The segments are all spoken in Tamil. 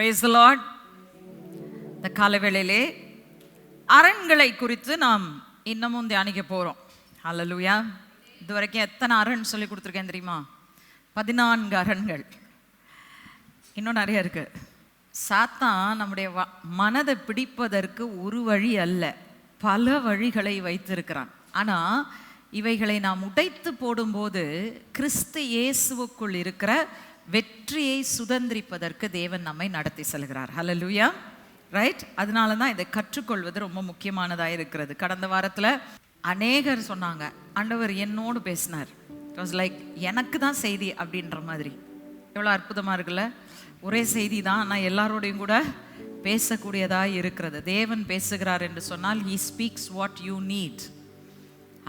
Praise the Lord. இந்த காலவேளையிலே அரண்களை குறித்து நாம் இன்னமும் தியானிக்க போகிறோம். ஹல்லேலூயா. இது வரைக்கும் எத்தனை அரண் சொல்லி கொடுத்துருக்கேன் தெரியுமா? 14 அரண்கள். இன்னும் நிறைய இருக்கு. சாத்தான் நம்முடைய மனதை பிடிப்பதற்கு ஒரு வழி அல்ல, பல வழிகளை வைத்திருக்கிறான். ஆனால் இவைகளை நாம் உடைத்து போடும்போது கிறிஸ்து இயேசுவுக்குள் இருக்கிற வெற்றியை சுதந்திரிப்பதற்கு தேவன் நம்மை நடத்தி செல்கிறார். ஹல்லேலூயா. ரைட். அதனால தான் இதை கற்றுக்கொள்வது ரொம்ப முக்கியமானதாக இருக்கிறது. கடந்த வாரத்தில் அநேகர் சொன்னாங்க, ஆண்டவர் என்னோடு பேசினார். இட் வாஸ் லைக் எனக்கு தான் செய்தி அப்படின்ற மாதிரி. எவ்வளோ அற்புதமாக இருக்குல்ல. ஒரே செய்தி தான், ஆனால் எல்லாரோடையும் கூட பேசக்கூடியதாக இருக்கிறது. தேவன் பேசுகிறார் என்று சொன்னால் he speaks what you need.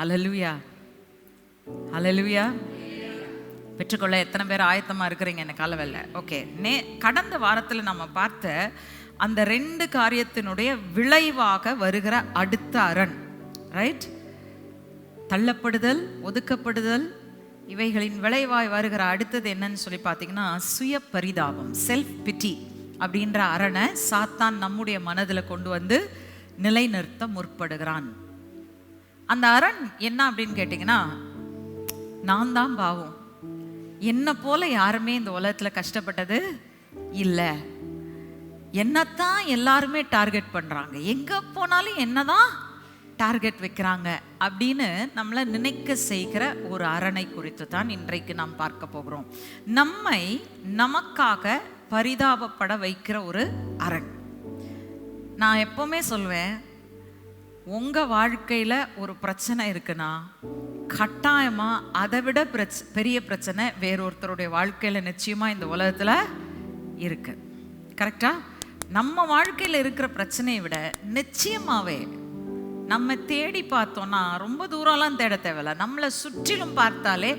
ஹல்லேலூயா. ஹல்லேலூயா. பெற்றுக்கொள்ள எத்தனை பேர் ஆயத்தமாக இருக்கிறீங்க என்ன காலவல்ல? ஓகே. கடந்த வாரத்தில் நம்ம பார்த்த அந்த 2 காரியத்தினுடைய விளைவாக வருகிற அடுத்த அரண், ரைட், தள்ளப்படுதல், ஒதுக்கப்படுதல், இவைகளின் விளைவாய் வருகிற அடுத்தது என்னன்னு சொல்லி பார்த்தீங்கன்னா சுய பரிதாபம், செல்ஃப் பிட்டி அப்படின்ற அரணை சாத்தான் நம்முடைய மனதில் கொண்டு வந்து நிலைநிறுத்த முற்படுகிறான். அந்த அரண் என்ன அப்படின்னு கேட்டிங்கன்னா, நான் தான் பாவம், என்னை போல யாருமே இந்த உலகத்தில் கஷ்டப்பட்டது இல்லை, என்னத்தான் எல்லாருமே டார்கெட் பண்ணுறாங்க, எங்கே போனாலும் என்னதான் டார்கெட் வைக்கிறாங்க அப்படின்னு நம்மளை நினைக்க செய்கிற ஒரு அரணை குறித்து தான் இன்றைக்கு நாம் பார்க்க போகிறோம். நம்மை நமக்காக பரிதாபப்பட வைக்கிற ஒரு அரண். நான் எப்பவுமே சொல்வேன், உங்கள் வாழ்க்கையில் ஒரு பிரச்சனை இருக்குன்னா கட்டாயமாக அதை விட பெரிய பிரச்சனை வேறொருத்தருடைய வாழ்க்கையில் நிச்சயமாக இந்த உலகத்தில் இருக்கு. கரெக்டா? நம்ம வாழ்க்கையில் இருக்கிற பிரச்சனையை விட நிச்சயமாகவே நம்ம தேடி பார்த்தோன்னா ரொம்ப தூரம்லாம் தேட தேவையில்ல, நம்மளை சுற்றிலும் பார்த்தாலே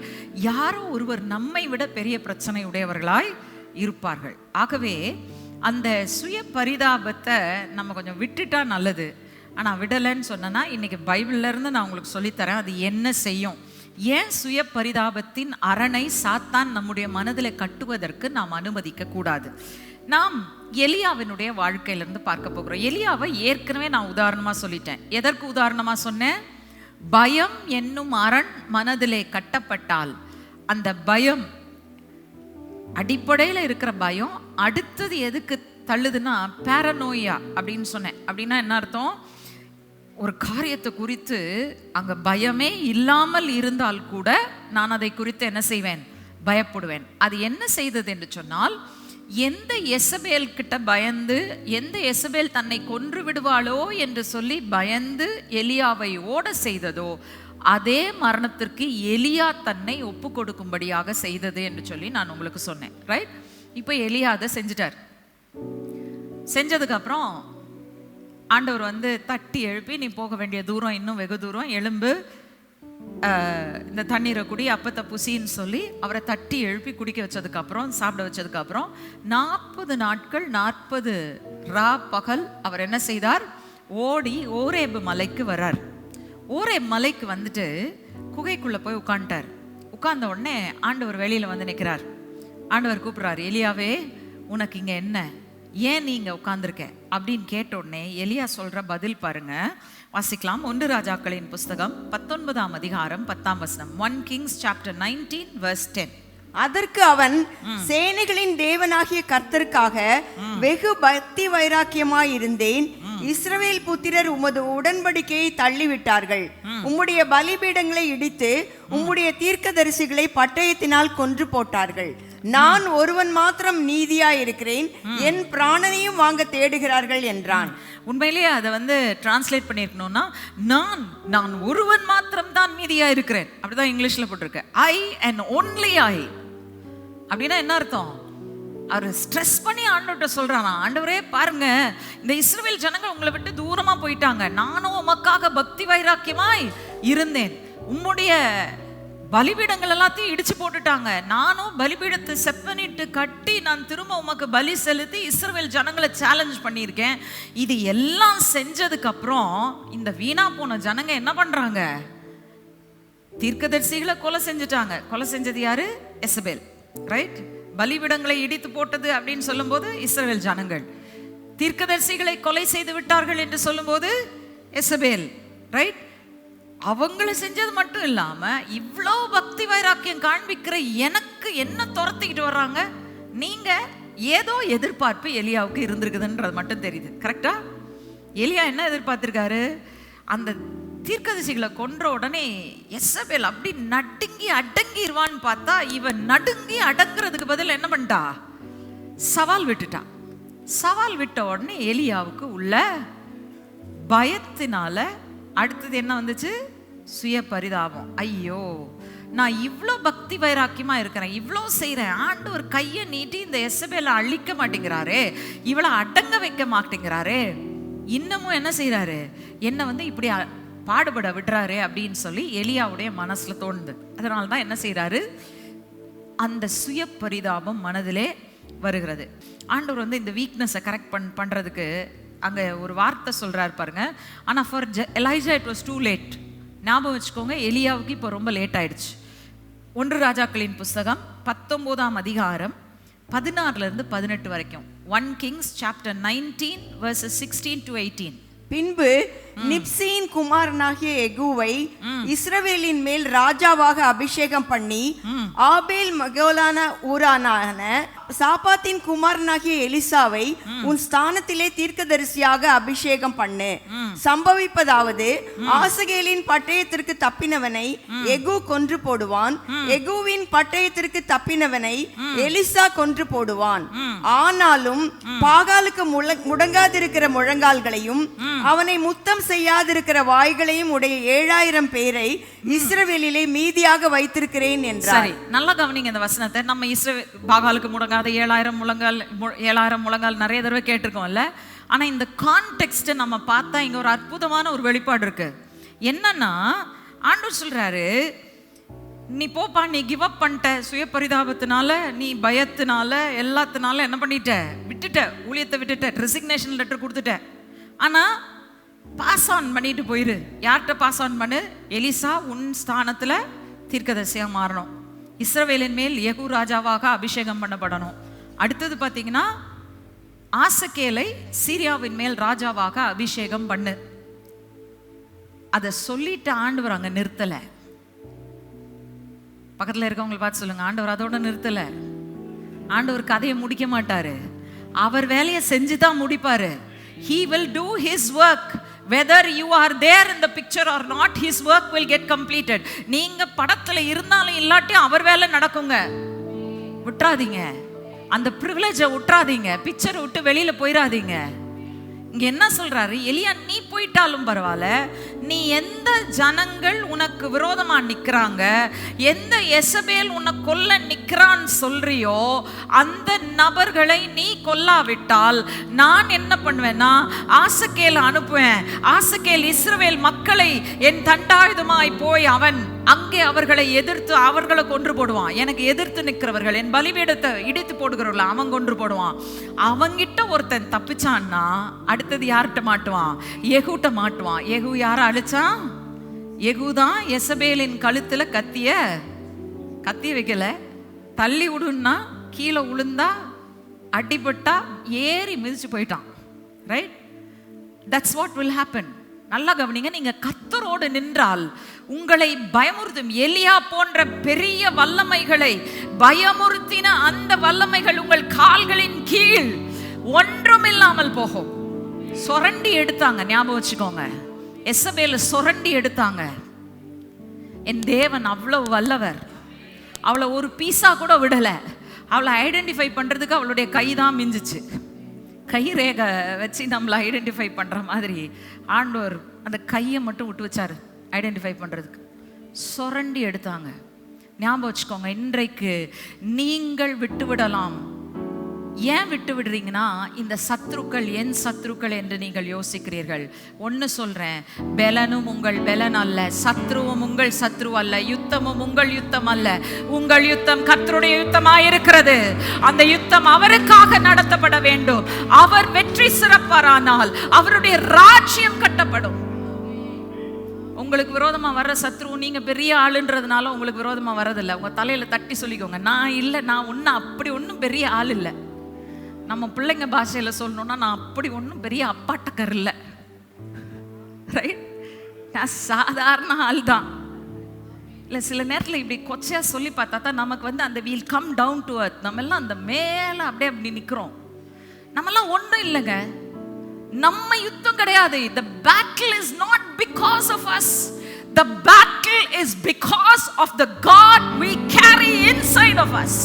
யாரோ ஒருவர் நம்மை விட பெரிய பிரச்சனை உடையவர்களாய் இருப்பார்கள். ஆகவே அந்த சுய பரிதாபத்தை நம்ம கொஞ்சம் விட்டுட்டா நல்லது. ஆனால் விடலைன்னு சொன்னேன்னா இன்னைக்கு பைபிள்லேருந்து நான் உங்களுக்கு சொல்லித்தரேன் அது என்ன செய்யும். ஏன் சுய பரிதாபத்தின் அரணை சாத்தான் நம்முடைய மனதில் கட்டுவதற்கு நாம் அனுமதிக்க கூடாது. நாம் எலியாவினுடைய வாழ்க்கையிலிருந்து பார்க்க போகிறோம். எலியாவை ஏற்கனவே நான் உதாரணமாக சொல்லிட்டேன். எதற்கு உதாரணமாக சொன்னேன்? பயம் என்னும் அரண் மனதிலே கட்டப்பட்டால் அந்த பயம், அடிப்படையில் இருக்கிற பயம் அடுத்தது எதுக்கு தள்ளுதுன்னா பேரனோயா அப்படின்னு சொன்னேன். அப்படின்னா என்ன அர்த்தம்? ஒரு காரியத்தை குறித்து அங்கே பயமே இல்லாமல் இருந்தால் கூட நான் அதை குறித்து என்ன செய்வேன்? பயப்படுவேன். அது என்ன செய்தது என்று சொன்னால், எந்த எசபேல் கிட்ட பயந்து, எந்த எசபேல் தன்னை கொன்று விடுவாளோ என்று சொல்லி பயந்து எலியாவை ஓட செய்ததோ அதே மரணத்திற்கு எலியா தன்னை ஒப்பு கொடுக்கும்படியாக செய்தது என்று சொல்லி நான் உங்களுக்கு சொன்னேன். ரைட். இப்போ எலியா அதை செஞ்சிட்டார். செஞ்சதுக்கப்புறம் ஆண்டவர் வந்து தட்டி எழுப்பி, நீ போக வேண்டிய தூரம் இன்னும் வெகு தூரம், எழும்பு, இந்த தண்ணீரை குடி, அப்பத்தை புசின்னு சொல்லி அவரை தட்டி எழுப்பி குடிக்க வச்சதுக்கப்புறம், சாப்பிட வச்சதுக்கப்புறம் 40 நாட்கள் 40 ரா பகல் அவர் என்ன செய்தார்? ஓடி ஓரேபு மலைக்கு வர்றார். ஓரேபு மலைக்கு வந்துட்டு குகைக்குள்ளே போய் உட்காந்துட்டார். உட்கார்ந்த உடனே ஆண்டவர் வெளியில் வந்து நிற்கிறார். ஆண்டவர் கூப்பிட்றாரு, எலியாவே உனக்கு இங்கே என்ன, ஏன் நீங்க உட்கார்ந்துருக்க அப்படின்னு கேட்ட உடனே எலியா சொல்ற பதில் பாருங்க. வாசிக்கலாம். 1 ராஜாக்களின் புஸ்தகம் 19ஆம் அதிகாரம் 10ஆம் வசனம். 1 Kings chapter 19 verse 10. அதற்கு அவன், சேனைகளின் தேவனாகிய கர்த்தருக்காக வெகு பக்தி வைராக்கியமாய் இருந்தேன். இஸ்ரவேல் புத்திரர் உமது உடன்படிக்கையை தள்ளிவிட்டார்கள், உம்முடைய பலிபீடங்களை இடித்து உம்முடைய தீர்க்கதரிசிகளை பட்டயத்தினால் கொன்று போட்டார்கள். நான் ஒருவன் மாத்திரம் நீதியாய் இருக்கிறேன், என் பிராணனையும் வாங்க தேடுகிறார்கள் என்றான். உண்மையிலேயே அதை வந்து டிரான்ஸ்லேட் பண்ணிருக்கணும்னா, நான் ஒருவன் மாத்திரம் தான் மீதியா இருக்கிறேன், அப்படிதான் இங்கிலீஷ்ல போட்டிருக்கு. ஐ அண்ட் ஒன்லி ஐ அப்படின்னா என்ன அர்த்தம்? அவர் ஸ்ட்ரெஸ் பண்ணி ஆண்டவர்கிட்ட சொல்றானா, ஆண்டவரே பாருங்க, இந்த இஸ்ரவேல் ஜனங்கள் உங்களை விட்டு தூரமா போயிட்டாங்க, நானும் உமக்காக பக்தி வைராக்கியமாய் இருந்தேன், உம்முடைய பலிபீடங்கள் எல்லாத்தையும் இடிச்சு போட்டுட்டாங்க, நானும் பலிபீடத்தை செப்பனிட்டு கட்டி நான் திரும்ப உமக்கு பலி செலுத்தி இஸ்ரவேல் ஜனங்களை சேலஞ்ச் பண்ணியிருக்கேன். இது எல்லாம் செஞ்சதுக்கு அப்புறம் இந்த வீணா போன ஜனங்க என்ன பண்றாங்க? தீர்க்கதரிசிகளை கொலை செஞ்சுட்டாங்க. கொலை செஞ்சது யாரு? எசபேல். ரைட். பலிபீடங்களை இடித்து போட்டது அப்படின்னு சொல்லும்போது இஸ்ரவேல் ஜனங்கள். தீர்க்கதரிசிகளை கொலை செய்து விட்டார்கள் என்று சொல்லும்போது எசபேல், ரைட்? அவங்களை செஞ்சது மட்டும் இல்லாம இவ்வளோ பக்தி வைராக்கியம் காண்பிக்கிற எனக்கு என்ன துரத்திக்கிட்டு வர்றாங்க? நீங்க ஏதோ எதிர்பார்ப்பு எலியாவுக்கு இருந்திருக்குதுன்றது மட்டும் தெரியுது. கரெக்டா? எலியா என்ன எதிர்பார்த்திருக்காரு? அந்த தீர்க்கதரிசிகளை கொன்ற உடனே எசபேல் அப்படி நடுங்கி அடங்கிடுவான்னு பார்த்தா இவன் நடுங்கி அடங்குறதுக்கு பதில் என்ன பண்ணிட்டா? சவால் விட்டுட்டா. சவால் விட்ட உடனே எலியாவுக்கு உள்ள பயத்தினால அடுத்தது என்ன வந்துச்சு? சுய பரிதாபம். ஐயோ, நான் இவ்வளோ பக்தி வைராக்கியமா இருக்கிறேன், இவ்வளோ செய்கிறேன், ஆண்டவர் கையை நீட்டி இந்த எசபேலை அழிக்க மாட்டேங்கிறாரு, இவளை அடங்க வைக்க மாட்டேங்கிறாரு, இன்னமும் என்ன செய்யறாரு? என்ன இப்படி பாடுபட விடுறாரு அப்படின்னு சொல்லி எலியாவுடைய மனசுல தோணுது. அதனால தான் என்ன செய்யறாரு? அந்த சுய பரிதாபம் மனதிலே வருகிறது. ஆண்டவர் இந்த வீக்னஸை கரெக்ட் பண்றதுக்கு அங்க ஒரு வார்த்தை சொல்றாரு பாருங்க. ஆனா for Elijah it was too late. ஞாபகம் வச்சுக்கோங்க, எலியாவுக்கு இப்போ ரொம்ப லேட் ஆயிடுச்சு. 1 ராஜாக்களின் புஸ்தகம் 19ஆம் அதிகாரம் 16 இருந்து 18 வரைக்கும். 1 Kings chapter 19 verses 16 to 18. பின்பு நிப்சியின் குமாரனாகிய எகுவை இஸ்ரவேலின் மேல் ராஜாவாக அபிஷேகம் பண்ணி ஆபேல் மகோலான ஊரானான சாபாத்தின் குமாரனாகிய எலிசாவை உன் ஸ்தானத்திலே தீர்க்கதரிசியாக அபிஷேகம் பண்ணு. சம்பவிப்பதாவது, ஆசகேலின் பட்டயத்திற்கு தப்பினவனை எகு கொன்று போடுவான், எகுவின் பட்டயத்திற்கு தப்பினவனை எலிசா கொன்று போடுவான். ஆனாலும் பாகாலுக்கு முடங்காதிருக்கிற முழங்கால்களையும் அவனை முத்தம் செய்யாதிருக்கிற வாய்களையும் உடைய 7000 பேரை இஸ்ரவேலிலே மீதியாக வைத்திருக்கிறேன் என்றார். நல்லா கவனிங்க இந்த வசனத்தை. நம்ம பாகாலுக்கு முடங்காத 7000 முழங்கால் நிறைய தடவை கேட்டிருக்கோம்ல. ஆனா இந்த கான்டெக்ஸ்ட் நம்ம பார்த்தா இங்க ஒரு அற்புதமான ஒரு வெளிப்பாடு இருக்கு. என்னன்னா, ஆண்டவர் சொல்றாரு, நீ போப்பா, நீ கிவ் அப் பண்ணிட்ட, சுய பரிதாபத்தினால, நீ பயத்தினால, எல்லாத்தினால என்ன பண்ணிட்ட? விட்டுட்ட, ஊழியத்தை விட்டுட்ட, ரெசிக்னேஷன் லெட்டர் கொடுத்துட்ட. ஆனா பாஸ் ஆன் பண்ணிட்டு போயிரு. யார்கிட்ட பாஸ் ஆன் பண்ணு? எலிசா உன் ஸ்தானத்துல தீர்க்கதரிசியா மாறணும். இஸ்ரவேலின் மேல் யெகூ ராஜாவாக அபிஷேகம் பண்ணப்படணும். அடுத்தது பார்த்தீங்கன்னா, ஆசகேலை சீரியாவின் மேல் ராஜாவாக அபிஷேகம் பண்ணு. அதை சொல்லிட்டு ஆண்டவர் அங்க நிறுத்தல. பக்கத்துல இருக்கவங்களை பார்த்து சொல்லுங்க, ஆண்டவர் அதோட நிறுத்தல. ஆண்டவர் கதையை முடிக்க மாட்டாரு, அவர் வேலையை செஞ்சுதான் முடிப்பாரு. He will do his work whether you are there in the picture or not. His work will get completed. நீங்க படத்துல இருந்தாலும் இல்லாட்டியும் அவர் வேலை நடக்குங்க. விட்டுறாதீங்க, அந்த பிரிவிலேஜை விட்டுறாதீங்க, பிக்சரை விட்டு வெளியில போயிடாதீங்க. இங்க என்ன சொல்றாரு? எலியா, நீ போயிட்டாலும் பரவாயில்ல, நீ எந்த ஜனங்கள் உனக்கு விரோதமா நிக்கிறாங்க, எந்த எசபேல் உன்னை கொல்ல நிக்கிறான்னு சொல்றியோ அந்த நபர்களை நீ கொல்லாவிட்டால் நான் என்ன பண்ணுவேன்னா ஆசகேல் அனுப்புவேன். ஆசகேல் இஸ்ரவேல் மக்களை என் தண்டாயுதமாய் போய் அவன் அங்கே அவர்களை எதிர்த்து அவர்களை கொன்று போடுவான். எனக்கு எதிர்த்து நிற்கிறவர்கள், என் பலிபீடத்தை இடித்து போடுகிறவர்கள் அவன் கொன்று போடுவான். அவங்கிட்ட ஒருத்தன் தப்பிச்சான்னா அடுத்தது யார்கிட்ட மாட்டுவான்? யெகூட்ட மாட்டுவான். யெகூ யாரை அழிச்சான்? யெகூதான் எசபேலின் கழுத்துல கத்தி வைக்கல, தள்ளி விடுன்னா கீழே உளுந்தா அடிபட்டா ஏறி மிதிச்சு போயிட்டான். Right? That's what will happen. நல்லா கவனிங்க, நீங்க கர்த்தரோடு நின்றால் உங்களை பயமுறுத்தும் எலியா போன்ற பெரிய வல்லமைகளை பயமுறுத்தின அந்த வல்லமைகள் உங்கள் கால்களின் கீழ் ஒன்றுமில்லாமல் போகும். சொரண்டி எடுத்தாங்க, ஞாபகம் வச்சுக்கோங்க. எசபேல சொரண்டி எடுத்தாங்க. என் தேவன் அவ்வளவு வல்லவர். அவளை ஒரு பீஸா கூட விடல. அவளை ஐடென்டிஃபை பண்றதுக்கு அவளுடைய கை தான் மிஞ்சிச்சு. கை ரேகை வச்சு நம்மளை ஐடென்டிஃபை பண்ற மாதிரி ஆண்டவர் அந்த கையை மட்டும் விட்டு வச்சாரு ஐடென்டிஃபை பண்றதுக்கு. சொரண்டி எடுத்தாங்க. ஞாபகம் வச்சுக்கோங்க, இன்றைக்கு நீங்கள் விட்டு விடலாம். ஏன் விட்டு விடுறீங்கன்னா, இந்த சத்ருக்கள் என் சத்ருக்கள் என்று நீங்கள் யோசிக்கிறீர்கள். ஒன்னு சொல்றேன், பெலனும் உங்கள் பெலன் அல்ல, சத்ருவும் உங்கள் சத்ரு அல்ல, யுத்தமும் உங்கள் யுத்தம் அல்ல. உங்கள் யுத்தம் கர்த்தருடைய யுத்தமாயிருக்கிறது. அந்த யுத்தம் அவருக்காக நடத்தப்பட வேண்டும். அவர் வெற்றி சிறப்பாரானால் அவருடைய ராஜ்யம் கட்டப்படும். உங்களுக்கு விரோதமா வர்ற சத்ரு நீங்க பெரிய ஆளுன்றதுனால உங்களுக்கு விரோதமா வர்றதில்லை. உங்க தலையில தட்டி சொல்லிக்கோங்க, நான் இல்லை, நான் ஒன்றும் அப்படி ஒன்றும் பெரிய ஆள் இல்லை. நம்ம பிள்ளைங்க பாஷையில சொல்லணும்னா, நான் அப்படி ஒன்றும் பெரிய அப்பாட்டக்கர் இல்லை, ரைட்? நான் சாதாரண ஆள் தான். இல்லை, சில நேரத்தில் இப்படி கொச்சையா சொல்லி பார்த்தா தான் நமக்கு வந்து அந்த வீல் கம் டவுன் டு அர்த். நம்ம எல்லாம் அந்த மேலே அப்படியே அப்படி நிற்கிறோம். நம்மெல்லாம் ஒன்றும் இல்லைங்க, நம்ம யுத்தம் கிடையாது. The battle is not because of us. The battle is because of the God we carry inside of us.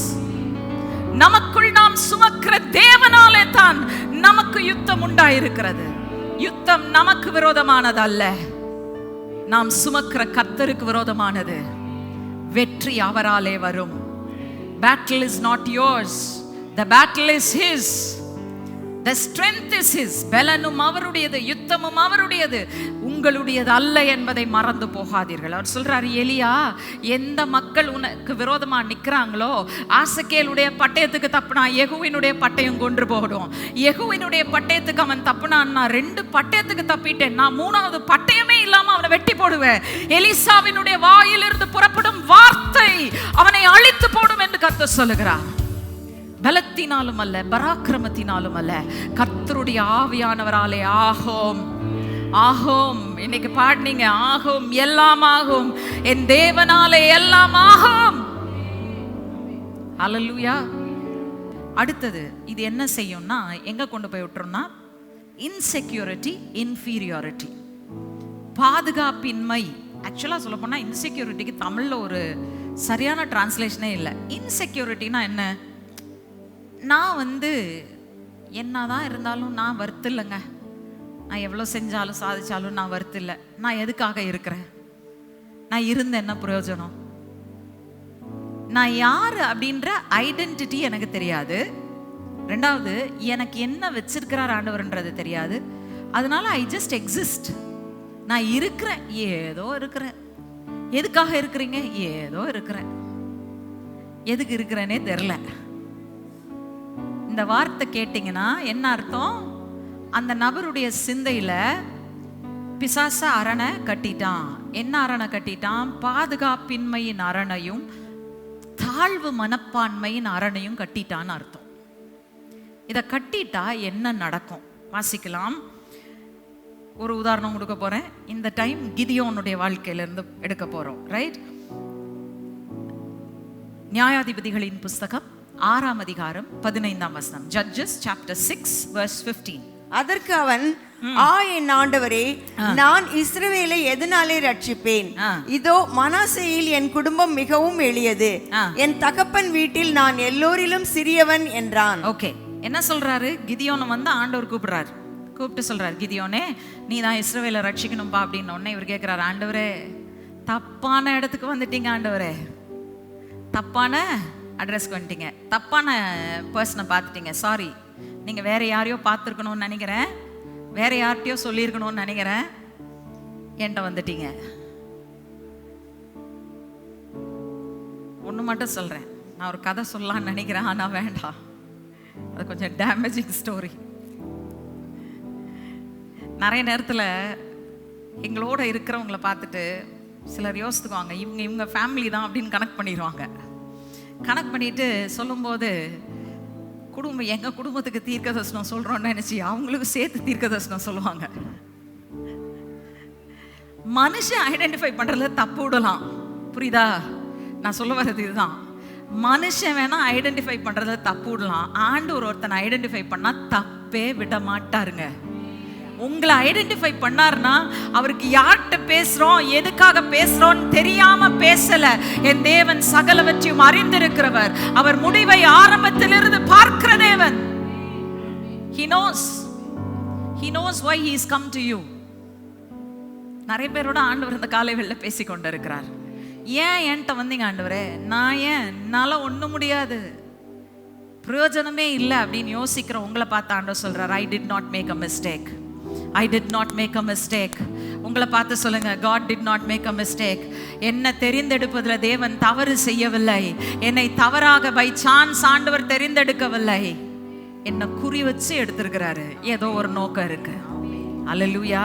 நமக்குள் நாம் சுமக்கிற தேவனாலே தான் நமக்கு யுத்தம் உண்டாயிருக்கிறது. யுத்தம் நமக்கு விரோதமானது அல்ல, நாம் சுமக்கிற கர்த்தருக்கு விரோதமானது. வெற்றி அவராலே வரும். Battle is not yours. The battle is his. The strength is his. பலனும் அவருடையது, யுத்தமும் அவருடையது, உங்களுடையது அல்ல என்பதை மறந்து போகாதீர்கள். அவர் சொல்றாரு, எலியா, எந்த மக்கள் உனக்கு விரோதமா நிக்கிறாங்களோ, ஆசகேலுடைய பட்டயத்துக்கு தப்புனா யெகூவினுடைய பட்டயம் கொன்று போடும். யெகூவினுடைய பட்டயத்துக்கு அவன் தப்புனான், நான் 2 பட்டயத்துக்கு தப்பிட்டேன், நான் 3வது பட்டயமே இல்லாம அவனை வெட்டி போடுவேன். எலிசாவினுடைய வாயிலிருந்து புறப்படும் வார்த்தை அவனை அழித்து போடும் என்று கர்த்தர் சொல்லுகிறார். பலத்தினாலும் அல்ல, பராக்கிரமத்தினாலும் அல்ல, கர்த்தருடைய ஆவியானவராலே ஆகும். ஆகும். இன்னைக்கு பாடுனீங்க, ஆகும், எல்லாம் ஆகும், என் தேவனாலே எல்லாம் ஆகும். ஹல்லேலூயா. அடுத்தது இது என்ன செய்யும்னா, எங்க கொண்டு போய் விட்டுறோம்னா, இன்செக்யூரிட்டி, இன்ஃபீரியாரிட்டி, பாதுகாப்பின்மை. ஆக்சுவலா சொல்ல போனா இன்செக்யூரிட்டிக்கு தமிழ்ல ஒரு சரியான டிரான்ஸ்லேஷனே இல்லை. இன்செக்யூரிட்டினா என்ன? நான் வந்து என்னதான் இருந்தாலும் நான் வர்த்து இல்லைங்க, நான் எவ்வளோ செஞ்சாலும் சாதிச்சாலும் நான் வர்த்து இல்லை. நான் எதுக்காக இருக்கிறேன்? நான் இருந்த என்ன பிரயோஜனம்? நான் யார் அப்படின்ற ஐடென்டிட்டி எனக்கு தெரியாது. 2வது, எனக்கு என்ன வச்சிருக்கிறார் ஆண்டவர்ன்றது தெரியாது. அதனால ஐ ஜஸ்ட் எக்ஸிஸ்ட். நான் இருக்கிறேன், ஏதோ இருக்கிறேன். எதுக்காக இருக்கிறீங்க? ஏதோ இருக்கிறேன். எதுக்கு இருக்கிறேனே தெரில. இந்த வார்த்தை கேட்டீங்கன்னா என்ன அர்த்தம்? அந்த நபருடைய சிந்தையில பிசாச அரணை கட்டிட்டான். என்ன அரணை கட்டிட்டான்? பாதுகாப்பின்மையின் அரணையும் தாழ்வு மனப்பான்மையின் அரணையும் கட்டிட்டான்னு அர்த்தம். இதை கட்டிட்டா என்ன நடக்கும்? வாசிக்கலாம். ஒரு உதாரணம் கொடுக்க போறேன். இந்த டைம் கிதியோனுடைய வாழ்க்கையில இருந்து எடுக்க போறோம், ரைட்? நியாயாதிபதிகளின் புஸ்தகம் 6ஆம் அதிகாரம் 15ஆம் வசனம். Judges chapter 6 verse 15. அதற்கு அவன், என் ஆண்டவரே, நான் இஸ்ரவேலை எதனாலே ரட்சிப்பேன்? இதோ மனாசேயில் என் குடும்பம் மிகவும் எளியது, என் தகப்பன் வீட்டில் நான் எல்லோரிலும் சிறியவன் என்றான். ஓகே, என்ன சொல்றாரு? கிதியோனை வந்து ஆண்டவர் கூப்பிடுறாரு. கூப்பிட்டு சொல்றாரு, கிதியோனே, நீ தான் இஸ்ரவேலை ரட்சிக்கணும்பா அப்படின்னு. உடனே இவர் கேட்கிறாரு, ஆண்டவரே, தப்பான இடத்துக்கு வந்துட்டீங்க ஆண்டவரே, தப்பான அட்ரஸ்க்கு வந்துட்டீங்க, தப்பான பர்சனை பார்த்துட்டீங்க, சாரி, நீங்கள் வேற யாரையோ பார்த்துருக்கணும்னு நினைக்கிறேன், வேற யார்கிட்டயோ சொல்லியிருக்கணும்னு நினைக்கிறேன், என்கிட்ட வந்துட்டீங்க. ஒன்று மட்டும் சொல்கிறேன், நான் ஒரு கதை சொல்லலான்னு நினைக்கிறேன், ஆனால் வேண்டாம், அது கொஞ்சம் டேமேஜிங் ஸ்டோரி. நிறைய நேரத்தில் எங்களோட இருக்கிறவங்கள பார்த்துட்டு சிலர் யோசித்துக்குவாங்க, இவங்க ஃபேமிலி தான் அப்படின்னு கனெக்ட் பண்ணிடுவாங்க. கனெக்ட் பண்ணிட்டு சொல்லும்போது, எங்கள் குடும்பத்துக்கு தீர்க்கதரிசனம் சொல்கிறோன்னு நினச்சி அவங்களுக்கு சேர்த்து தீர்க்கதரிசனம் சொல்லுவாங்க. மனுஷன் ஐடென்டிஃபை பண்ணுறதுல தப்பு விடலாம், புரியுதா? நான் சொல்ல வர்றது இதுதான். மனுஷன் வேணா ஐடென்டிஃபை பண்ணுறதுல தப்பு விடலாம், ஆண்டவர் ஒருத்தனை ஐடென்டிஃபை பண்ணால் தப்பே விட மாட்டாருங்க. உங்களை ஐடென்டிஃபை பண்ணார்னா அவருக்கு யார்கிட்ட பேசுறோம், எதுக்காக பேசுறோம் தெரியாம பேசல. என் தேவன் சகலவற்றையும் அறிந்திருக்கிறவர், அவர் முடிவை ஆரம்பத்திலிருந்து பார்க்கிற தேவன். He knows why he is come to you. நிறைய பேரோட ஆண்டவர் இந்த காலை வேளையில பேசி கொண்டிருக்கிறார். ஏன் என்கிட்ட வந்தீங்க ஆண்டவரே? நான் ஏன், என்னால ஒண்ணும் முடியாது, பிரயோஜனமே இல்லை அப்படின்னு யோசிக்கிற உங்களை பார்த்து ஆண்டவர் சொல்றார், I did not make a mistake. I did not make a mistake. உங்களை பார்த்து சொல்லுங்க, God did not make a mistake. என்னை தெரிந்தெடுப்பதில் தேவன் தவறு செய்யவில்லை. என்னை தவறாக பை சான்ஸ் ஆண்டவர் தெரிந்தெடுக்கவில்லை. என்னை குறி வச்சு எடுத்திருக்கிறாரு. ஏதோ ஒரு நோக்கம் இருக்கு. அல்லேலூயா.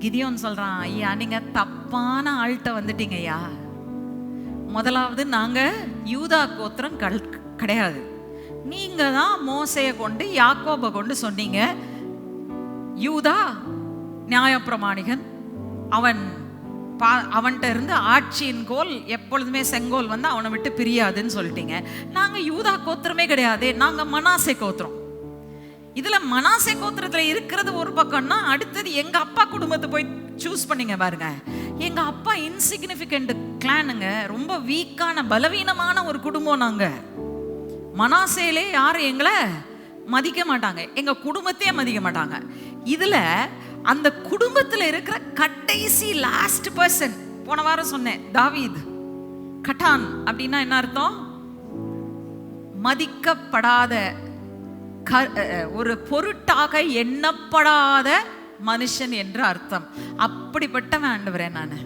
கிதியோன் சொல்றான், ஐயா நீங்க தப்பான ஆள்கிட்ட வந்துட்டீங்க ஐயா. முதலாவது நாங்க யூதா கோத்திரம் கிடையாது. நீங்க தான் மோசையை கொண்டு யாக்கோபை கொண்டு சொன்னீங்க யூதா நியாயப்பிரமாணிகன், அவன்கிட்ட இருந்து ஆட்சியின் கோல் எப்பொழுதுமே செங்கோல் வந்து அவனை விட்டு பிரியாதுன்னு சொல்லிட்டீங்க. நாங்க யூதா கோத்திரமே கிடையாது, நாங்க மனாசே கோத்திரம். இதுல மனாசே கோத்திரத்துல இருக்கிறது ஒரு பக்கம்னா, அடுத்தது எங்க அப்பா குடும்பத்தை போய் சூஸ் பண்ணீங்க பாருங்க. எங்க அப்பா இன்சிக்னிஃபிகண்ட் கிளானுங்க, ரொம்ப வீக்கான பலவீனமான ஒரு குடும்பம். நாங்க மனாசேலே யாரும் எங்களை மதிக்க மாட்டாங்க, எங்க குடும்பத்தையே மதிக்க மாட்டாங்க. இதுல அந்த குடும்பத்துல இருக்கிற கடைசி லாஸ்ட் பர்சன், போன வாரம் சொன்னேன், தாவீது. கட்டான் அப்படின்னா என்ன அர்த்தம்? மதிக்கப்படாத, ஒரு பொருட்டாக எண்ணப்படாத மனுஷன் என்று அர்த்தம். அப்படிப்பட்டவன் ஆண்டவரே நான்.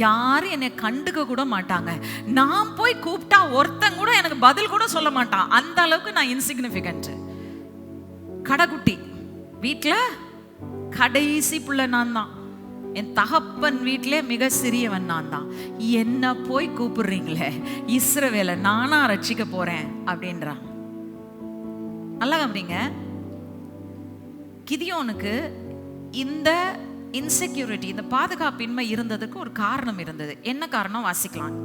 யாரும் என்னை கண்டுக்க கூட மாட்டாங்க. நான் போய் கூப்பிட்டா ஒருத்தன் கூட எனக்கு பதில் கூட சொல்ல மாட்டான். அந்த அளவுக்கு நான் இன்சிக்னிஃபிகண்ட். கடைக்குட்டி, வீட்டுல கடைசி புள்ள நான் தான். என் தகப்பன் வீட்டிலே மிக சிறியவன் நான் தான். என்ன போய் கூப்பிடுறீங்களே, இஸ்ரவேலை நானா ரட்சிக்க போறேன் அப்படின்றான். நல்லா கவனிங்க, கிதியோனுக்கு இந்த இன்செக்யூரிட்டி, இந்த பாதுகாப்பின்மை இருந்ததுக்கு ஒரு காரணம் இருந்தது. என்ன காரணம் வாசிக்கலாம்.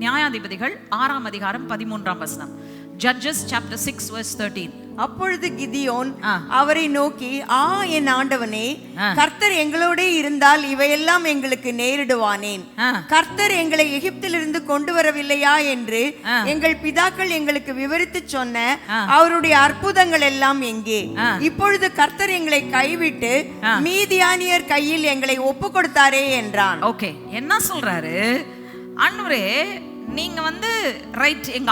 நியாயாதிபதிகள் 6ஆம் அதிகாரம் 13ஆம் வசனம். Judges chapter 6 verse 13. அப்பொழுது கிதியோன் அவரை நோக்கி, என் ஆண்டவனே, கர்த்தர் எங்களோட இருந்தால் இவையெல்லாம் எங்களுக்கு நேரிடுவானேன். கர்த்தர் எங்களை எகிப்திலிருந்து கொண்டு வரவில்லையா என்று எங்கள் பிதாக்கள் எங்களுக்கு விவரித்து சொன்ன அவருடைய அற்புதங்கள் எல்லாம் எங்கே? இப்பொழுது கர்த்தர் எங்களை கைவிட்டு மீதியானியர் கையில் எங்களை ஒப்பு கொடுத்தாரே என்றான். ஓகே, என்ன சொல்றாரு? ஆண்டவரே, நீங்க வந்து ரைட், எங்க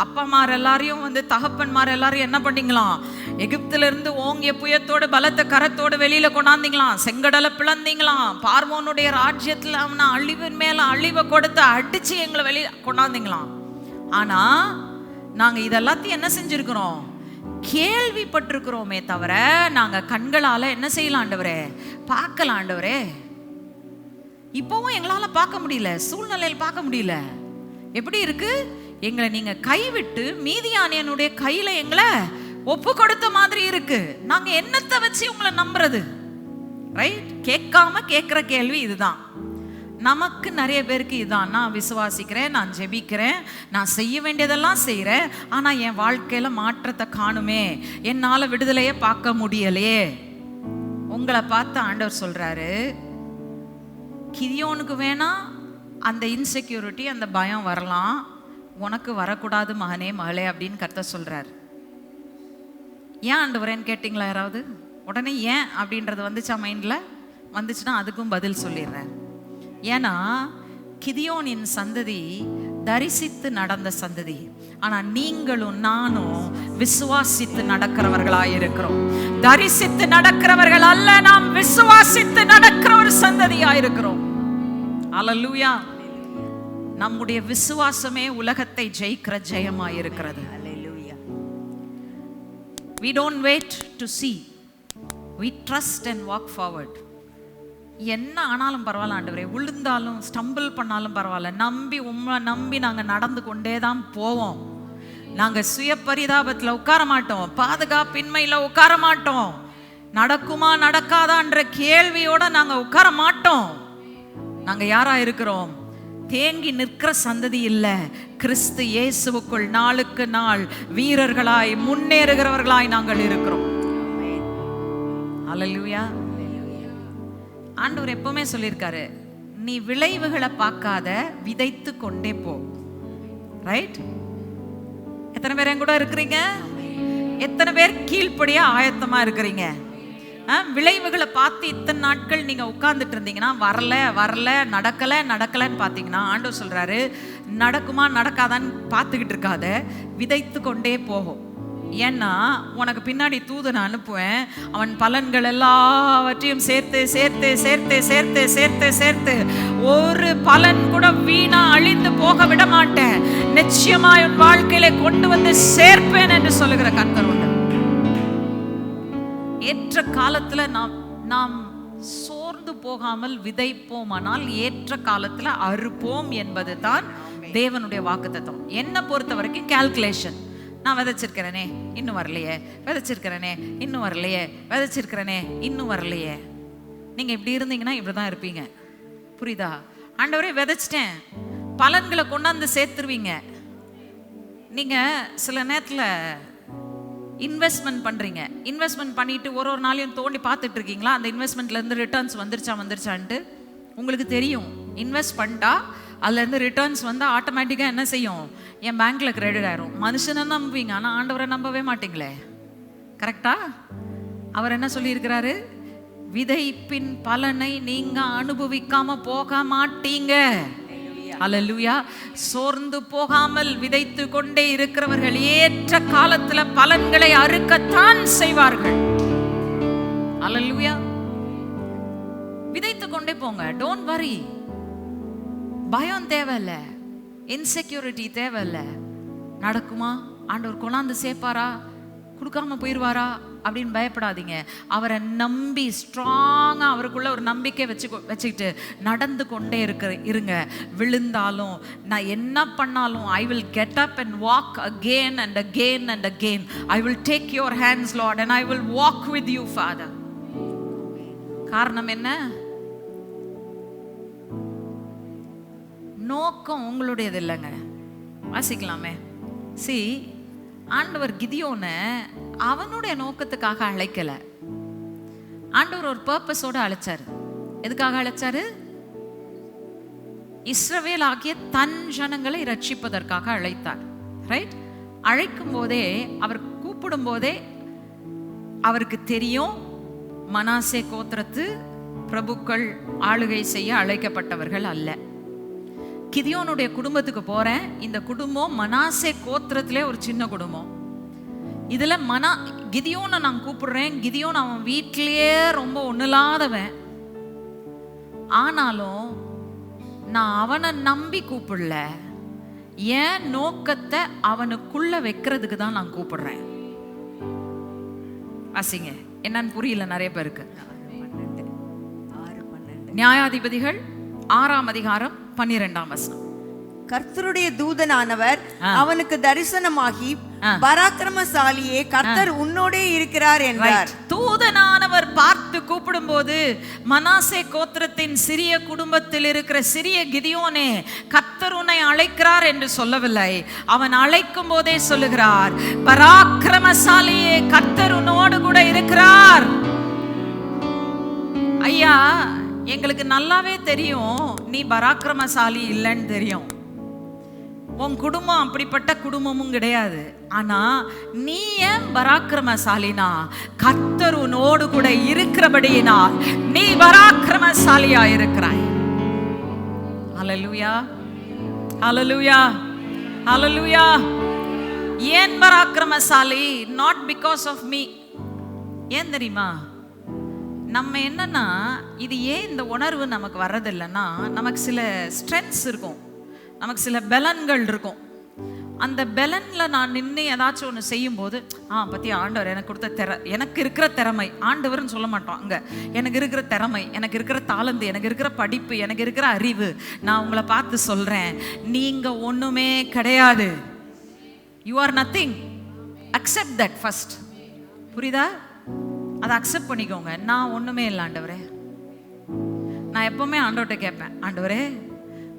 அப்பாமார் எல்லாரையும் வந்து தகப்பன்மார் எல்லாரையும் என்ன பண்ணீங்களாம்? எகிப்துல இருந்து ஓங்கிய புயத்தோடு பலத்த கரத்தோடு வெளியில கொண்டாந்தீங்களாம். செங்கடலை பிளந்தீங்களாம். பார்வோனுடைய ராஜ்யத்துல அவனை அழிவின் மேல அழிவை கொடுத்து அடிச்சு எங்களை வெளியே கொண்டாந்தீங்களாம். ஆனா நாங்க இதெல்லாத்தையும் என்ன செஞ்சிருக்கிறோம்? கேள்விப்பட்டிருக்கிறோமே தவிர நாங்க கண்களால என்ன செய்யலாம் ஆண்டவரே? பார்க்கலாம் ஆண்டவரே. இப்பவும் எங்களால பார்க்க முடியல, சூழ்நிலையில் பார்க்க முடியல. எப்படி இருக்கு? எங்களை நீங்க கைவிட்டு மீதியானியனுடைய கையில எங்களை ஒப்பு கொடுத்த மாதிரி இருக்கு. நாங்க என்னத்தை வச்சு உங்களை நம்புறது? ரைட்? கேட்காம கேட்கிற கேள்வி இதுதான். நமக்கு நிறைய பேருக்கு இதுதான். நான் விசுவாசிக்கிறேன், நான் ஜெபிக்கிறேன், நான் செய்ய வேண்டியதெல்லாம் செய்யறேன், ஆனா என் வாழ்க்கையில மாற்றத்தை காணுமே, என்னால விடுதலையே பார்க்க முடியலையே. உங்களை பார்த்து ஆண்டவர் சொல்றாரு, கிதியோனுக்கு வேணா அந்த இன்செக்யூரிட்டி, அந்த பயம் வரலாம், உனக்கு வரக்கூடாது மகனே மகளே அப்படின்னு கர்த்தர் சொல்றாரு. ஏன் ஆண்டவரேன்னு கேட்டிங்களா யாராவது? உடனே ஏன் அப்படின்றது வந்துச்சா மைண்ட்ல? வந்துச்சுன்னா அதுக்கும் பதில் சொல்லிடுறேன். ஏன்னா கிதியோனின் சந்ததி தரிசித்து நடந்த சந்ததி. ஆனா நீங்களும் நானும் விசுவாசித்து நடக்கிறவர்களாய் இருக்கிறோம். தரிசித்து நடக்கிறவர்கள் அல்ல, நாம் விசுவாசித்து நடக்கிற ஒரு சந்ததியாய் இருக்கிறோம். அல்லேலூயா. நம்முடைய விசுவாசமே உலகத்தை ஜெயிக்கிற ஜெயமாய் இருக்கிறது. அல்லேலூயா. We don't wait to see, we trust and walk forward. என்ன ஆனாலும் பரவாயில்ல ஆண்டவரே, விழுந்தாலும் ஸ்டம்பிள் பண்ணாலும் பரவாயில்ல, உம்மை நம்பி நாங்க நடந்து கொண்டே தான் போவோம். நாங்க சுய பரிதாபத்துல உட்கார மாட்டோம், பாதுகாப்பின்மையில உட்கார மாட்டோம், நடக்குமா நடக்காதான்ற கேள்வியோட நாங்க உட்கார மாட்டோம். நாங்க யாரா இருக்கிறோம்? தேங்கி நிற்கிற சந்ததி இல்ல, கிறிஸ்து இயேசுவுக்குள் நாளுக்கு நாள் வீரர்களாய் முன்னேறுகிறவர்களாய் நாங்கள் இருக்கிறோம். அல்லேலூயா. ஆண்டவர் எப்பவுமே சொல்லியிருக்காரு, நீ விளைவுகளை பார்க்காத, விதைத்து கொண்டே போ. ரைட்? எத்தனை பேர் என் கூட இருக்கிறீங்க? எத்தனை பேர் கீழ்ப்படியா ஆயத்தமா இருக்கிறீங்க? விளைவுகளை பார்த்து இத்தனை நாட்கள் நீங்க உட்கார்ந்துட்டு இருந்தீங்கன்னா, வரல நடக்கலன்னு பார்த்தீங்கன்னா, ஆண்டவர் சொல்றாரு, நடக்குமா நடக்காதான்னு பார்த்துக்கிட்டு இருக்காத, விதைத்து கொண்டே போகும். ஏன்னா உனக்கு பின்னாடி தூதனை அனுப்புவேன், அவன் பலன்கள் எல்லாவற்றையும் சேர்த்து சேர்த்து சேர்த்து சேர்த்து சேர்த்து சேர்த்து ஒரு பலன் கூட வீணா அழிந்து போக விட மாட்டேன், நிச்சயமாய் உன் வாழ்க்கையில கொண்டு வந்து சேர்ப்பேன் என்று சொல்லுகிற கர்த்தர் உண்டு. ஏற்ற காலத்துல நாம் சோர்ந்து போகாமல் விதைப்போமானால் ஏற்ற காலத்துல அறுப்போம் என்பது தான் தேவனுடைய வாக்குத்தத்தம். என்னை பொறுத்த வரைக்கும் கால்குலேஷன். நான் விதைச்சிருக்கிறேனே இன்னும் வரலையே, விதைச்சிருக்கிறேனே இன்னும் வரலையே, விதைச்சிருக்கிறேனே இன்னும் வரலையே. நீங்க இப்படி இருந்தீங்கன்னா இப்படிதான் இருப்பீங்க. புரியுதா? ஆண்டவரே விதைச்சிட்டேன், பலன்களை கொண்டாந்து சேர்த்துருவீங்க. நீங்க சில நேரத்துல இன்வெஸ்ட்மெண்ட் பண்றீங்க, இன்வெஸ்ட்மெண்ட் பண்ணிட்டு ஒரு நாளையும் தோண்டி பார்த்துட்டு இருக்கீங்களா, அந்த இன்வெஸ்ட்மெண்ட்ல இருந்து ரிட்டர்ன்ஸ் வந்துருச்சான்ட்டு உங்களுக்கு தெரியும். இன்வெஸ்ட் பண்ணிட்டா அதுல இருந்து ரிட்டர்ன்ஸ் வந்து ஆட்டோமேட்டிக்கா என்ன செய்யும், என் பேங்க்ல கிரெடிட் ஆயிரும். மனுஷனை நம்புவீங்க, ஆனா ஆண்டவரை நம்பவே மாட்டீங்களே. கரெக்டா? அவர் என்ன சொல்லி இருக்கிறாரு? விதைப்பின் பலனை நீங்க அனுபவிக்காம போக மாட்டீங்க. அல்லேலூயா. சோர்ந்து போகாமல் விதைத்து கொண்டே இருக்கிறவர்கள் ஏற்ற காலத்துல பலன்களை அறுக்கத்தான் செய்வார்கள். அல்லேலூயா. விதைத்து கொண்டே போங்க. Don't worry. பயம் தேவையில்ல, இன்செக்யூரிட்டி தேவையில்ல. நடக்குமா, ஆண்டவர் கொண்டாந்து சேர்ப்பாரா, கொடுக்காம போயிடுவாரா அப்படின்னு பயப்படாதீங்க. அவரை நம்பி ஸ்ட்ராங்கா அவருக்குள்ள ஒரு நம்பிக்கை வச்சுக்கிட்டு நடந்து கொண்டே இருங்க. விழுந்தாலும் நான் என்ன பண்ணாலும் I will get up and walk again and again and again. I will take your hands, Lord, and I will walk with you, Father. காரணம் என்ன? நோக்கம் உங்களுடையது இல்லைங்க. வாசிக்கலாமே. See, ஆண்டவர் கிதியோனை அவனுடைய நோக்கத்துக்காக அழைக்கல. ஆண்டவர் ஒரு பர்பஸோட அழைச்சாரு. எதுக்காக அழைச்சாரு? இஸ்ரவேல் ஆகிய தன் ஜனங்களை ரட்சிப்பதற்காக அழைத்தார். ரைட்? அழைக்கும் போதே, அவர் கூப்பிடும் போதே அவருக்கு தெரியும் மனாசே கோத்திரத்து பிரபுக்கள் ஆளுகை செய்ய அழைக்கப்பட்டவர்கள் அல்ல. கிதியோனுடைய குடும்பத்துக்கு போறேன். இந்த குடும்பம் மனாசே கோத்திரத்திலே ஒரு சின்ன குடும்பம். இதுல கிதியோனை நான் கூப்பிடுறேன். கிதியோன் அவன் வீட்டிலேயே ரொம்ப ஒண்ணுலாதவன். ஆனாலும் நான் அவனை நம்பி கூப்பிடல, என் நோக்கத்தை அவனுக்குள்ள வைக்கிறதுக்கு தான் நான் கூப்பிடுறேன். வாசிங்க, என்னன்னு புரியல நிறைய பேருக்கு. நியாயாதிபதிகள் 6ஆம் அதிகாரம் 12ஆம் வசனம். கர்த்தருடைய தூதனானவர் அவனுக்கு தரிசனமாகி, பராக்கிரமசாலியே, கர்த்தர் உன்னோடே இருக்கிறார் என்றார். தூதனானவர் பார்த்து கூப்பிடும் போது மனாசே கோத்திரத்தின் சிறிய குடும்பத்தில் இருக்கிற சிறிய கிதியோனே, கர்த்தர் உன்னை அழைக்கிறார் என்று சொல்லவில்லை. அவன் அழைக்கும் போதே சொல்லுகிறார், பராக்கிரமசாலியே, கர்த்தர் உன்னோடு கூட இருக்கிறார். ஐயா, எங்களுக்கு நல்லாவே தெரியும் நீ பராக்கிரமசாலி இல்லைன்னு தெரியும். உன் குடும்பம் அப்படிப்பட்ட குடும்பமும் கிடையாது. ஆனா நீ ஏன் பராக்கிரமசாலினா? கர்த்தர் உன்னோடு கூட இருக்கிறபடியினால் நீ பராக்கிரமசாலியா இருக்கிறாய். ஹல்லேலூயா, ஹல்லேலூயா, ஹல்லேலூயா. ஏன் பராக்கிரமசாலி? Not because of me. ஏன் தெரியுமா? நம்ம என்னன்னா, இது ஏன் இந்த உணர்வு நமக்கு வர்றதில்லைன்னா, நமக்கு சில ஸ்ட்ரென்த்ஸ் இருக்கும், நமக்கு சில பலன்கள் இருக்கும். அந்த பலன்ல நான் நின்று ஏதாச்சும் ஒன்று செய்யும் போது, பத்தி ஆண்டவர் எனக்கு கொடுத்த எனக்கு இருக்கிற திறமை, ஆண்டவர்னு சொல்ல மாட்டோம் அங்க, எனக்கு இருக்கிற திறமை, எனக்கு இருக்கிற தாளந்து, எனக்கு இருக்கிற படிப்பு, எனக்கு இருக்கிற அறிவு, நான் உங்களை பார்த்து சொல்றேன், நீங்க ஒண்ணுமே கிடையாது. You are nothing. Accept that first. புரியுதா? அதை அக்செப்ட் பண்ணிக்கோங்க. நான் ஒண்ணுமே இல்லை ஆண்டவரே. நான் எப்பவுமே ஆண்டவர்கிட்ட கேட்பேன், ஆண்டவரே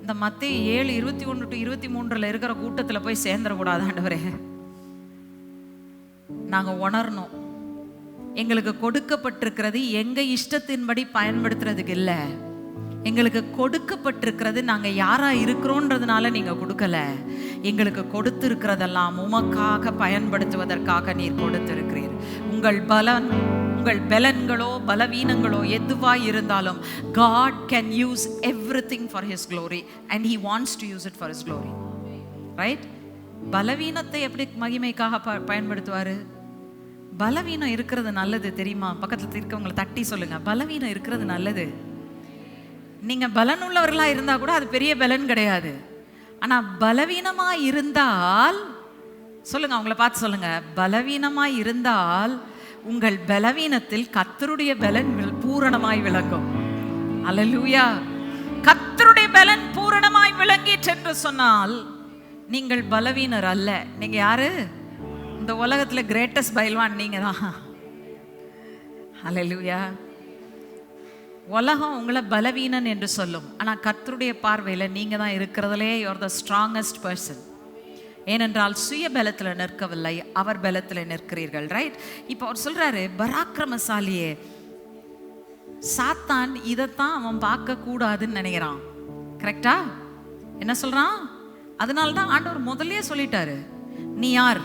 இந்த மத்தேயு 7:21-23 இருக்கிற கூட்டத்துல போய் சேர்ந்துடக்கூடாது ஆண்டவரே. நாங்க உணரணும், எங்களுக்கு கொடுக்கப்பட்டிருக்கிறது எங்க இஷ்டத்தின்படி பயன்படுத்துறதுக்கு இல்ல. எங்களுக்கு கொடுக்கப்பட்டிருக்கிறது நாங்க யாரா இருக்கிறோன்றதுனால நீங்க கொடுக்கல. எங்களுக்கு கொடுத்திருக்கிறதெல்லாம் உமக்காக பயன்படுத்துவதற்காக நீர் கொடுத்திருக்கிறீர். உங்கள் பலன்களோ பலவீனங்களோ எதுவாய் இருந்தாலும் God can use everything for his glory and he wants to use it for his glory. Right? பலவீனத்தை எப்படி மகிமைக்காக பயன்படுத்துவாரு? பலவீனம் இருக்கிறது நல்லது தெரியுமா? பக்கத்துல இருக்கவங்களை தட்டி சொல்லுங்க, பலவீனம் இருக்கிறது நல்லது. நீங்க பலன் உள்ளவர்களா இருந்தா கூட அது பெரிய பலன் கிடையாது. ஆனா பலவீனமா இருந்தால், சொல்லுங்க, அவங்கள பார்த்து சொல்லுங்க, பலவீனமா இருந்தால் உங்கள் பலவீனத்தில் கர்த்தருடைய பலன் பூரணமாய் விளங்கும். அல்லேலூயா. கர்த்தருடைய பலன் பூரணமாய் விளங்கிற்று என்று சொன்னால் நீங்கள் பலவீனர் அல்ல. நீங்க யாரு? இந்த உலகத்துல கிரேட்டஸ்ட் பைல்வான் நீங்க தான். அல்லேலூயா. உலகம் உங்களை பலவீனன் என்று சொல்லும், ஆனா கர்த்தருடைய பார்வையில நீங்க தான் இருக்கிறதுலே யூஆர் த ஸ்ட்ராங்கஸ்ட் பர்சன். ஏனென்றால் சுய பலத்துல நிற்கவில்லை, அவர் பலத்துல நிற்கிறீர்கள். ரைட்? இப்போ அவர் சொல்றாரு, பராக்கிரமசாலியே, சாத்தான் இதைத்தான் அவன் பார்க்க கூடாதுன்னு நினைக்கிறான். கரெக்டா? என்ன சொல்றான்? அதனால தான் ஆண்டவர் முதல்லயே சொல்லிட்டாரு, நீ யார்?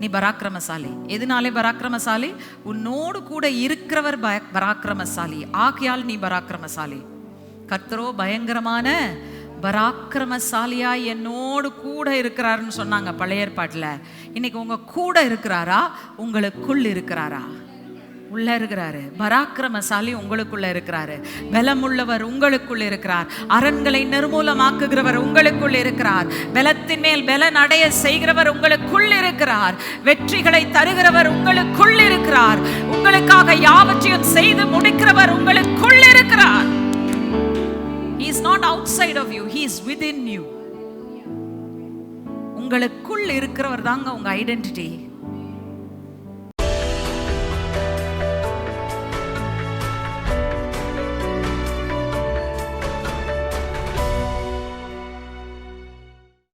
நீ பராக்கிரமசாலி. எதனாலே பராக்கிரமசாலி? உன்னோடு கூட இருக்கிறவர் பராக்கிரமசாலி, ஆகையால் நீ பராக்கிரமசாலி. கர்த்தரோ பயங்கரமான பராக்கிரமசாலியா என்னோடு கூட இருக்கிறாருன்னு சொன்னாங்க பழைய ஏற்பாட்டுல. இன்னைக்கு உங்க கூட இருக்கிறாரா? உங்களுக்குள் இருக்கிறாரா? உள்ள இருக்கிறாரு. பராக்கிரமசாலி உங்களுக்குள்ள இருக்கிறாரு. பலமுள்ளவர் உங்களுக்குள் இருக்கிறார். அரண்களை நிர்மூலமாக்குகிறவர் உங்களுக்குள் இருக்கிறார். பலத்தின் மேல் பலன் அடைய செய்கிறவர் உங்களுக்குள் இருக்கிறார். வெற்றிகளை தருகிறவர் உங்களுக்குள் இருக்கிறார். உங்களுக்காக யாவற்றையும் செய்து முடிக்கிறவர் உங்களுக்குள் இருக்கிறார். He is not outside of you, he is within you. உங்களுக்குள் இருக்கிறவர் தாங்க உங்க ஐடென்டிட்டி.